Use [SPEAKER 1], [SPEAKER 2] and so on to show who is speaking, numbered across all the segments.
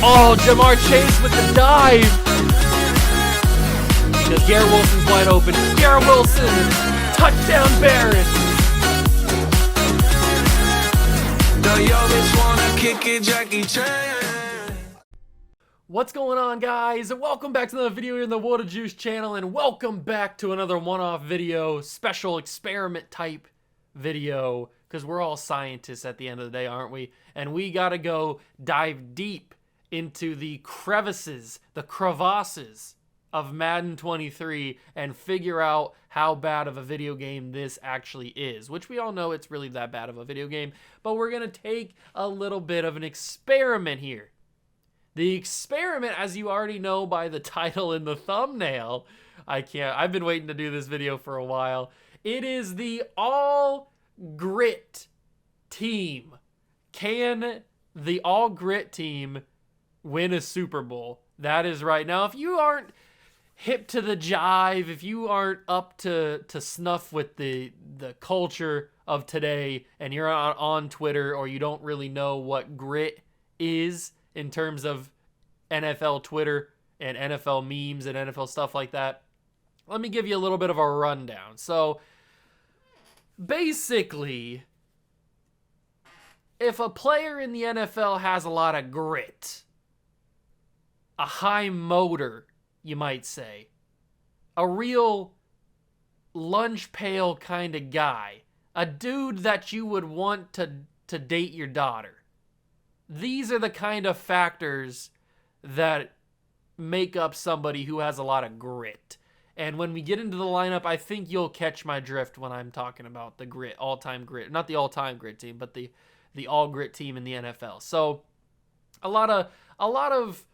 [SPEAKER 1] Oh, Jamar Chase with the dive. Because Garrett Wilson's wide open. Garrett Wilson, touchdown Barrett. What's going on, guys? Welcome back to another video here in the Water Juice channel, and welcome back to another one-off video, special experiment type video, because we're all scientists at the end of the day, aren't we? And we gotta go dive deep into the crevasses, the crevasses of Madden 23 and figure out how bad of a video game this actually is, which we all know it's really that bad of a video game, but we're gonna take a little bit of an experiment here. The experiment, as you already know by the title and the thumbnail, I've been waiting to do this video for a while. It is the all grit team. Can the all grit team win a Super Bowl? That is right. Now, if you aren't hip to the jive, if you aren't up to snuff with the culture of today, and you're on Twitter, or you don't really know what grit is in terms of NFL Twitter and NFL memes and NFL stuff like that, let me give you a little bit of a rundown. So basically, if a player in the NFL has a lot of grit, a high motor, you might say, a real lunch pail kind of guy, a dude that you would want to date your daughter. These are the kind of factors that make up somebody who has a lot of grit. And when we get into the lineup, I think you'll catch my drift when I'm talking about the grit, all-time grit. Not the all-time grit team, but the all-grit team in the NFL. So a lot of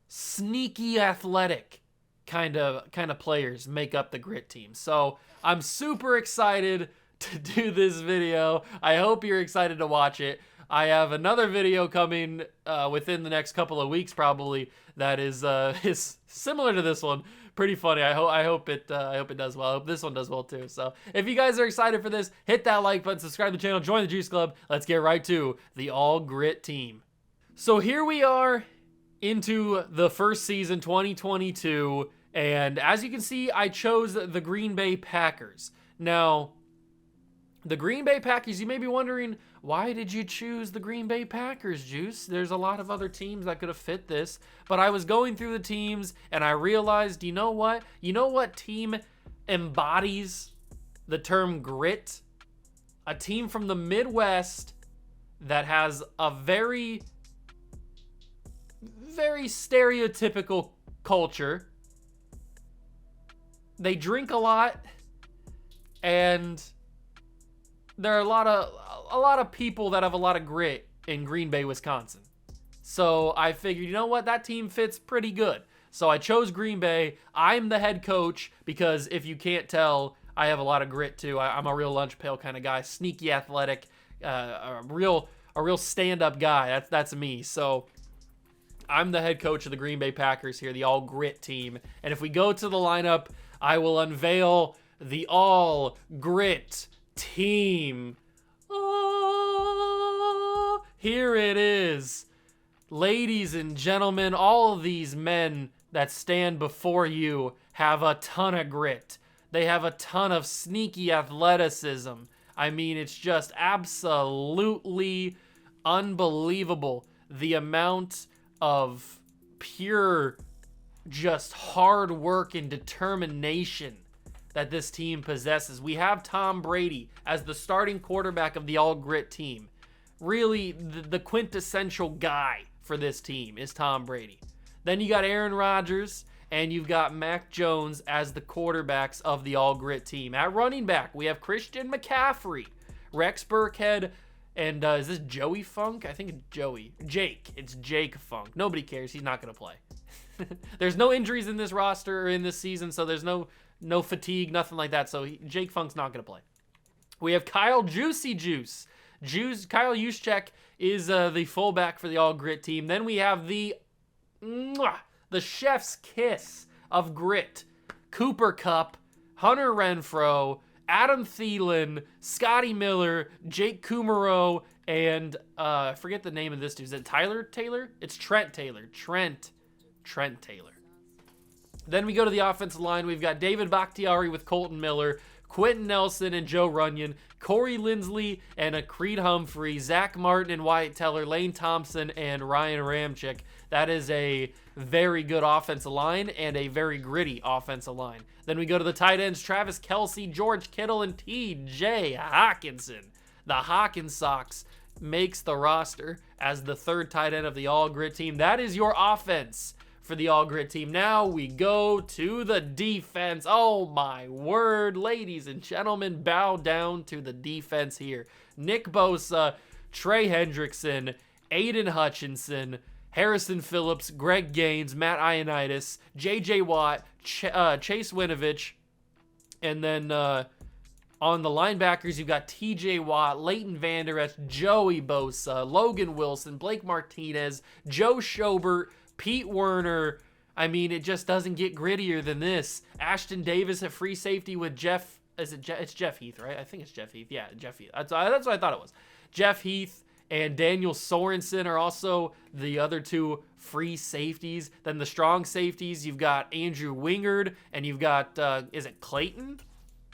[SPEAKER 1] sneaky athletic kind of players make up the grit team. So I'm super excited to do this video. I hope you're excited to watch it. I have another video coming within the next couple of weeks, probably, that is similar to this one. Pretty funny. I hope it does well. I hope this one does well too. So if you guys are excited for this, hit that like button, subscribe to the channel, join the Juice Club. Let's get right to the all grit team. So here we are into the first season, 2022, and as you can see, I chose the Green Bay Packers. Now, the Green Bay Packers, you may be wondering, why did you choose the Green Bay Packers, Juice? There's a lot of other teams that could have fit this. But I was going through the teams, and I realized, you know what? You know what team embodies the term grit? A team from the Midwest that has a very, very stereotypical culture. They drink a lot, and there are a lot of people that have a lot of grit in Green Bay, Wisconsin. So I figured, you know what? That team fits pretty good. So I chose Green Bay. I'm the head coach because if you can't tell, I have a lot of grit too. I'm a real lunch pail kind of guy, sneaky athletic, a real stand-up guy. That's me. So I'm the head coach of the Green Bay Packers here, the all grit team. And if we go to the lineup, I will unveil the all grit team. Oh, here it is. Ladies and gentlemen, all of these men that stand before you have a ton of grit. They have a ton of sneaky athleticism. I mean, it's just absolutely unbelievable the amount of pure, just hard work and determination that this team possesses. We have Tom Brady as the starting quarterback of the all grit team. Really, the quintessential guy for this team is Tom Brady. Then you got Aaron Rodgers, and you've got Mac Jones as the quarterbacks of the all grit team. At running back, we have Christian McCaffrey, Rex Burkhead, and is this Joey Funk? I think it's Joey. Jake. It's Jake Funk. Nobody cares. He's not going to play. There's no injuries in this roster or in this season, so there's no fatigue, nothing like that. So Jake Funk's not going to play. We have Kyle Juicy Juice. Kyle Juszczyk is the fullback for the all grit team. Then we have the chef's kiss of grit, Cooper Kupp, Hunter Renfrow, Adam Thielen, Scotty Miller, Jake Kumaro, and I forget the name of this dude. Is it Tyler Taylor? It's Trent Taylor. Trent Taylor. Then we go to the offensive line. We've got David Bakhtiari with Colton Miller, Quentin Nelson and Joe Runyon, Corey Lindsley and Creed Humphrey, Zach Martin and Wyatt Teller, Lane Thompson and Ryan Ramczyk. That is a very good offensive line and a very gritty offensive line. Then we go to the tight ends, Travis Kelce, George Kittle, and TJ Hawkinson. The Hawkins Sox makes the roster as the third tight end of the All Grit team. That is your offense for the All Grit team. Now we go to the defense. Oh my word, ladies and gentlemen, bow down to the defense here. Nick Bosa, Trey Hendrickson, Aiden Hutchinson, Harrison Phillips, Greg Gaines, Matt Ioannidis, J.J. Watt, Chase Winovich, and then on the linebackers, you've got T.J. Watt, Leighton Vander Esch, Joey Bosa, Logan Wilson, Blake Martinez, Joe Schobert, Pete Werner. I mean, it just doesn't get grittier than this. Ashton Davis at free safety with Jeff. It's Jeff Heath, right? I think it's Jeff Heath. Yeah, Jeff Heath. That's what I thought it was. Jeff Heath and Daniel Sorensen are also the other two free safeties. Then the strong safeties, you've got Andrew Wingard, and you've got, is it Clayton?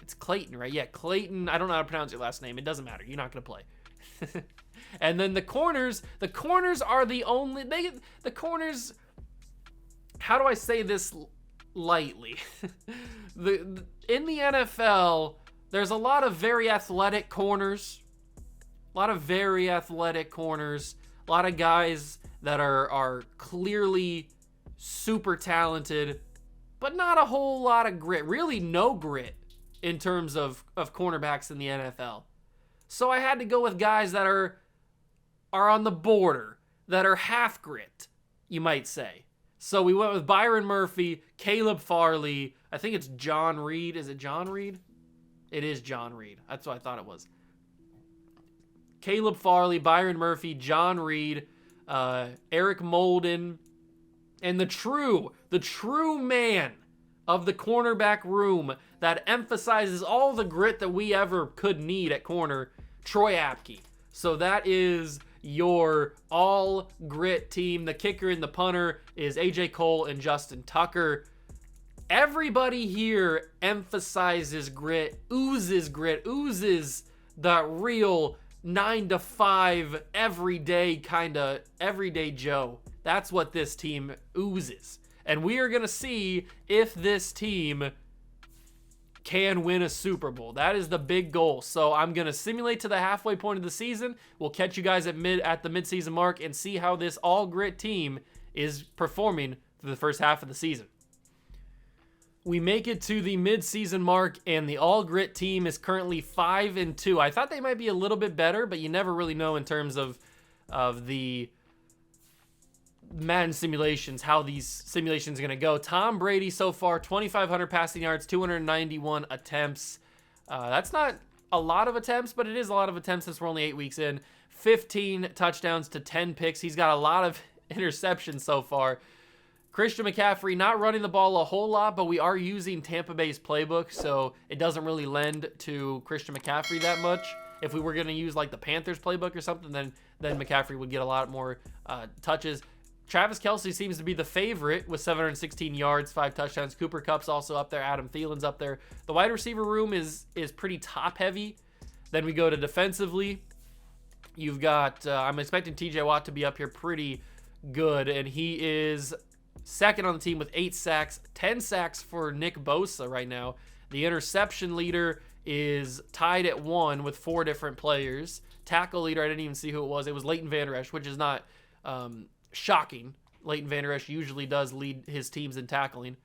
[SPEAKER 1] It's Clayton, right? Yeah, Clayton. I don't know how to pronounce your last name. It doesn't matter. You're not going to play. And then the corners are the only, the corners, how do I say this lightly? In the NFL, there's a lot of very athletic corners. A lot of very athletic corners. A lot of guys that are clearly super talented, but not a whole lot of grit. Really no grit in terms of cornerbacks in the NFL. So I had to go with guys that are on the border, that are half grit, you might say. So we went with Byron Murphy, Caleb Farley. I think it's John Reed. Is it John Reed? It is John Reed. That's what I thought it was. Caleb Farley, Byron Murphy, John Reed, Eric Molden, and the true man of the cornerback room that emphasizes all the grit that we ever could need at corner, Troy Apke. So that is your all grit team. The kicker and the punter is AJ Cole and Justin Tucker. Everybody here emphasizes grit, oozes that real 9-to-5 everyday Joe. That's what this team oozes. And we are going to see if this team can win a Super Bowl. That is the big goal. So I'm going to simulate to the halfway point of the season. We'll catch you guys at the midseason mark and see how this all grit team is performing through the first half of the season. We make it to the midseason mark, and the all grit team is currently 5-2. I thought they might be a little bit better, but you never really know in terms of the Madden simulations, how these simulations are going to go. Tom Brady so far, 2,500 passing yards, 291 attempts. That's not a lot of attempts, but it is a lot of attempts since we're only 8 weeks in. 15 touchdowns to 10 picks. He's got a lot of interceptions so far. Christian McCaffrey not running the ball a whole lot, but we are using Tampa Bay's playbook, so it doesn't really lend to Christian McCaffrey that much. If we were going to use like the Panthers playbook or something, then McCaffrey would get a lot more touches. Travis Kelce seems to be the favorite with 716 yards, 5 touchdowns. Cooper Kupp's also up there. Adam Thielen's up there. The wide receiver room is pretty top heavy. Then we go to defensively. You've got, I'm expecting TJ Watt to be up here pretty good, and he is second on the team with 8 sacks, 10 sacks for Nick Bosa right now. The interception leader is tied at 1 with 4 different players. Tackle leader, I didn't even see who it was. It was Leighton Vander Esch, which is not shocking. Leighton Vander Esch usually does lead his teams in tackling.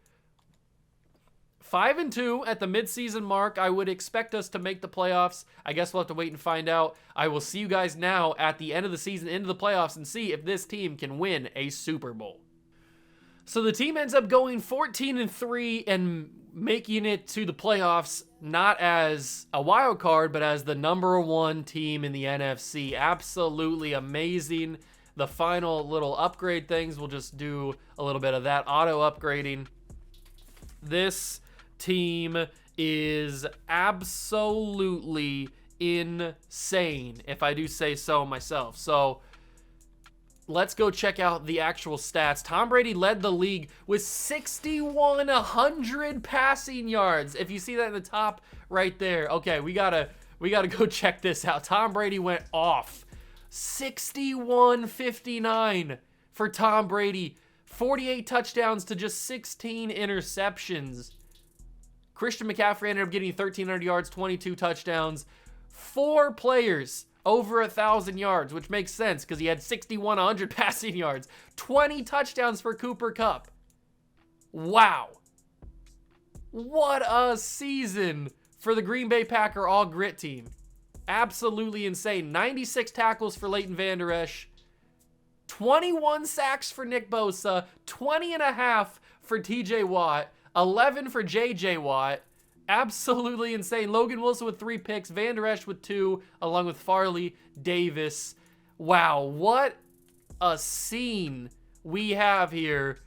[SPEAKER 1] 5-2 at the midseason mark. I would expect us to make the playoffs. I guess we'll have to wait and find out. I will see you guys now at the end of the season, into the playoffs, and see if this team can win a Super Bowl. So the team ends up going 14-3 and making it to the playoffs, not as a wild card, but as the number 1 team in the NFC. Absolutely amazing. The final little upgrade things, we'll just do a little bit of that auto upgrading. This team is absolutely insane, if I do say so myself. So let's go check out the actual stats. Tom Brady led the league with 6,100 passing yards. If you see that in the top right there. Okay, we gotta go check this out. Tom Brady went off. 61-59 for Tom Brady. 48 touchdowns to just 16 interceptions. Christian McCaffrey ended up getting 1,300 yards, 22 touchdowns. 4 players over 1,000 yards, which makes sense because he had 6,100 passing yards. 20 touchdowns for Cooper Kupp. Wow. What a season for the Green Bay Packer all grit team. Absolutely insane. 96 tackles for Leighton Vander Esch. 21 sacks for Nick Bosa. 20.5 for TJ Watt. 11 for JJ Watt. Absolutely insane. Logan Wilson with 3 picks. Vander Esch with 2, along with Farley Davis. Wow, what a scene we have here.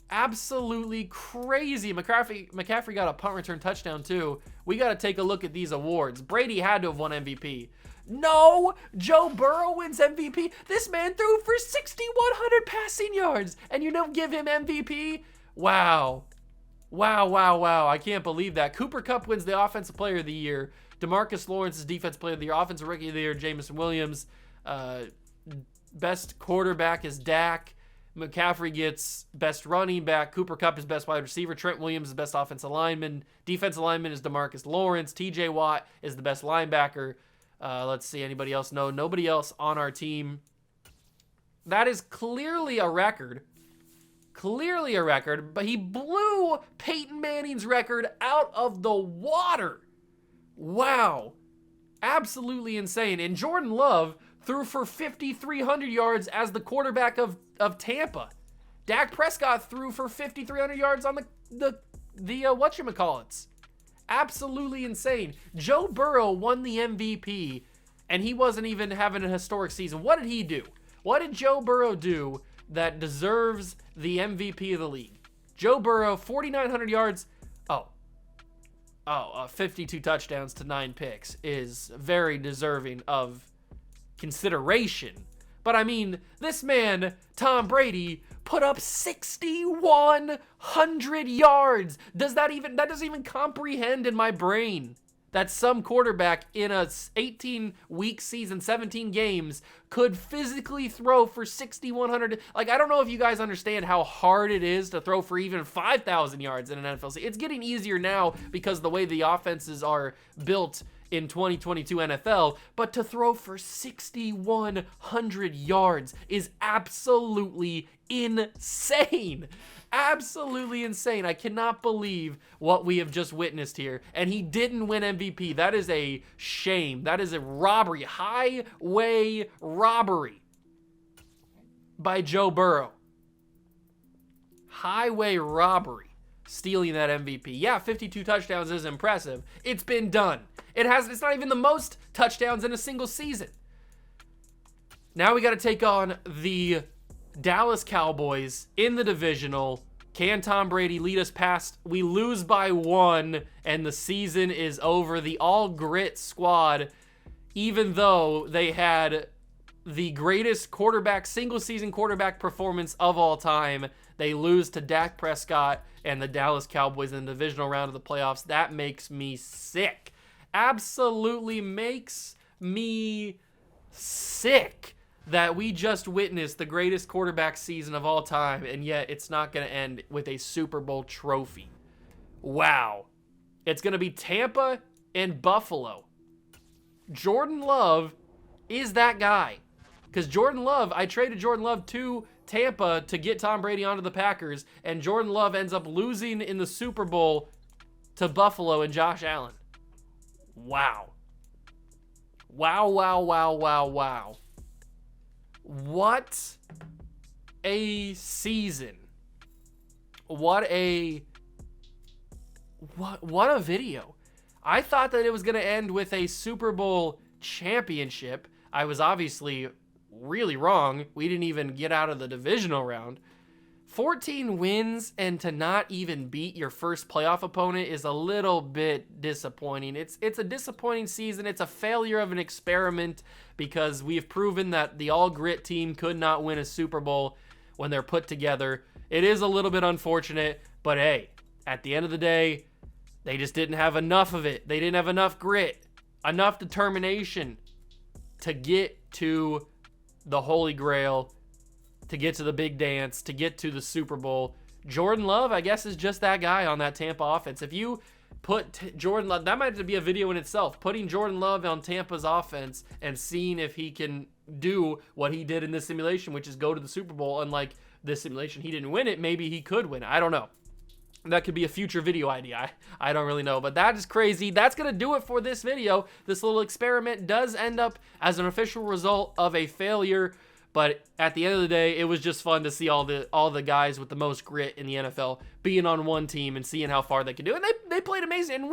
[SPEAKER 1] Absolutely crazy. McCaffrey got a punt return touchdown too. We got to take a look at these awards. Brady had to have won MVP. No, Joe Burrow wins MVP. This man threw for 6,100 passing yards, and you don't give him MVP? Wow. Wow. I can't believe that. Cooper Kupp wins the Offensive Player of the Year. DeMarcus Lawrence is Defensive Player of the Year. Offensive Rookie of the Year, Jameson Williams. Best quarterback is Dak. McCaffrey gets best running back. Cooper Kupp is best wide receiver. Trent Williams is best offensive lineman. Defensive lineman is DeMarcus Lawrence. TJ Watt is the best linebacker. Let's see, anybody else? No, nobody else on our team. That is clearly a record. But he blew Peyton Manning's record out of the water. Wow. Absolutely insane. And Jordan Love threw for 5,300 yards as the quarterback of Tampa. Dak Prescott threw for 5,300 yards on the whatchamacallits. Absolutely insane. Joe Burrow won the MVP, and he wasn't even having a historic season. What did he do? What did Joe Burrow do that deserves the MVP of the league? Joe Burrow, 4,900 yards. 52 touchdowns to 9 picks is very deserving of consideration. But I mean, this man, Tom Brady, put up 6,100 yards. That doesn't even comprehend in my brain that some quarterback in a 18-week season, 17 games, could physically throw for 6,100. Like, I don't know if you guys understand how hard it is to throw for even 5,000 yards in an NFL season. It's getting easier now because the way the offenses are built in 2022 NFL, but to throw for 6,100 yards is absolutely insane. Absolutely insane. I cannot believe what we have just witnessed here. And he didn't win MVP. That is a shame. That is a robbery. Highway robbery by Joe Burrow. Highway robbery. Stealing that MVP. Yeah, 52 touchdowns is impressive. It's been done. It's not even the most touchdowns in a single season. Now we got to take on the Dallas Cowboys in the divisional. Can Tom Brady lead us past? We lose by 1 and the season is over. The all grit squad, even though they had the greatest single season quarterback performance of all time, they lose to Dak Prescott and the Dallas Cowboys in the divisional round of the playoffs. That makes me sick. Absolutely makes me sick that we just witnessed the greatest quarterback season of all time, and yet it's not going to end with a Super Bowl trophy. Wow. It's going to be Tampa and Buffalo. Jordan Love is that guy. Because I traded Jordan Love to Tampa to get Tom Brady onto the Packers, and Jordan Love ends up losing in the Super Bowl to Buffalo and Josh Allen. Wow. Wow. What a season. What a video. I thought that it was going to end with a Super Bowl championship. I was obviously really wrong. We didn't even get out of the divisional round. 14 wins and to not even beat your first playoff opponent is a little bit disappointing. It's a disappointing season. It's a failure of an experiment because we've proven that the all grit team could not win a Super Bowl when they're put together. It is a little bit unfortunate, but hey, at the end of the day, they just didn't have enough of it. They didn't have enough grit, enough determination to get to the Holy Grail, to get to the big dance, to get to the Super Bowl. Jordan Love, I guess, is just that guy on that Tampa offense. If you put Jordan Love, that might be a video in itself, putting Jordan Love on Tampa's offense and seeing if he can do what he did in this simulation, which is go to the Super Bowl. Unlike this simulation, he didn't win it. Maybe he could win it. I don't know. That could be a future video idea. I don't really know, but that is crazy. That's going to do it for this video. This little experiment does end up as an official result of a failure, but at the end of the day, it was just fun to see all the guys with the most grit in the NFL being on one team and seeing how far they could do. And they played amazing. And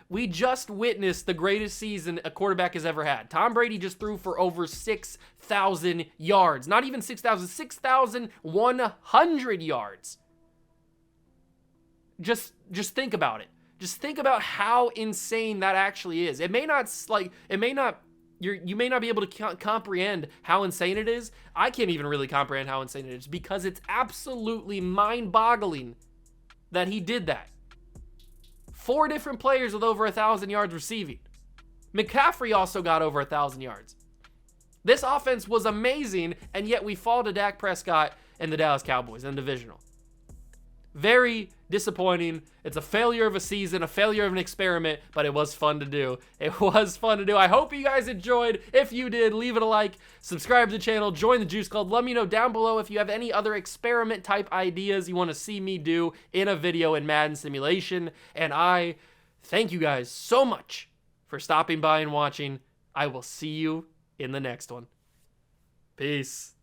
[SPEAKER 1] we just witnessed the greatest season a quarterback has ever had. Tom Brady just threw for over 6,000 yards. Not even 6,000, 6,100 yards. Just think about it. Just think about how insane that actually is. You may not be able to comprehend how insane it is. I can't even really comprehend how insane it is because it's absolutely mind-boggling that he did that. 4 different players with over 1,000 yards receiving. McCaffrey also got over 1,000 yards. This offense was amazing, and yet we fall to Dak Prescott and the Dallas Cowboys in the divisional. Very disappointing. It's a failure of a season, a failure of an experiment, but it was fun to do. It was fun to do. I hope you guys enjoyed. If you did, leave it a like, subscribe to the channel, join the Juice Club. Let me know down below if you have any other experiment type ideas you want to see me do in a video in Madden simulation. And I thank you guys so much for stopping by and watching. I will see you in the next one. Peace.